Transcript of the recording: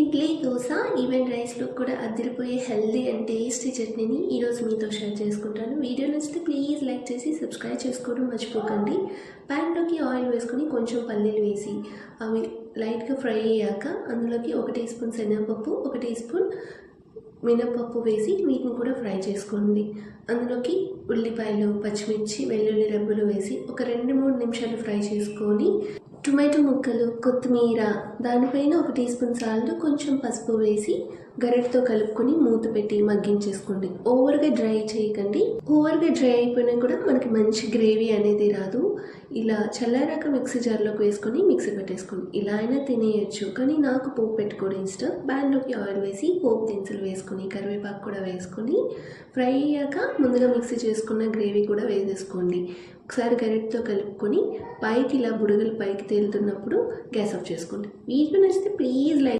Idli, dosa, even రైస్‌లో కూడా అదిరిపోయే హెల్తీ అండ్ టేస్టీ చట్నీని ఈరోజు మీతో షేర్ చేసుకుంటాను. వీడియో నచ్చితే ప్లీజ్ లైక్ చేసి సబ్స్క్రైబ్ చేసుకోవడం మర్చిపోకండి. ప్యాన్‌లోకి ఆయిల్ వేసుకొని కొంచెం పల్లీలు వేసి అవి లైట్‌గా ఫ్రై అయ్యాక అందులోకి 1 టీ స్పూన్ శనగపప్పు, 1 టీ స్పూన్ మినపప్పు వేసి వీటిని కూడా ఫ్రై చేసుకోండి. అందులోకి ఉల్లిపాయలు, పచ్చిమిర్చి, వెల్లుల్లి రెబ్బలు వేసి ఒక 2-3 నిమిషాలు ఫ్రై చేసుకొని టొమాటో ముక్కలు, కొత్తిమీర, దానిపైన 1 టీ స్పూన్ సాల్ట్, కొంచెం పసుపు వేసి గరిటెతో కలుపుకొని మూత పెట్టి మగ్గించేసుకోండి. ఓవర్గా డ్రై చేయకండి. ఓవర్గా డ్రై అయిపోయినా కూడా మనకి మంచి గ్రేవీ అనేది రాదు. ఇలా చల్లారాక మిక్సీ జార్లోకి వేసుకొని మిక్సీ పెట్టేసుకోండి. ఇలా అయినా తినేయచ్చు, కానీ నాకు పోపు పెట్టుకోవడం ఇష్టం. ప్యాన్లోకి ఆయిల్ వేసి పోపు దినుసులు వేసుకొని కరివేపాకు కూడా వేసుకొని ఫ్రై అయ్యాక ముందుగా మిక్సీ చేసుకున్న గ్రేవీ కూడా వేసేసుకోండి. ఒకసారి గరిటెతో కలుపుకొని పైకి ఇలా బుడగలు పైకి తేలుతున్నప్పుడు గ్యాస్ ఆఫ్ చేసుకోండి. వీడియో నచ్చితే ప్లీజ్ లైక్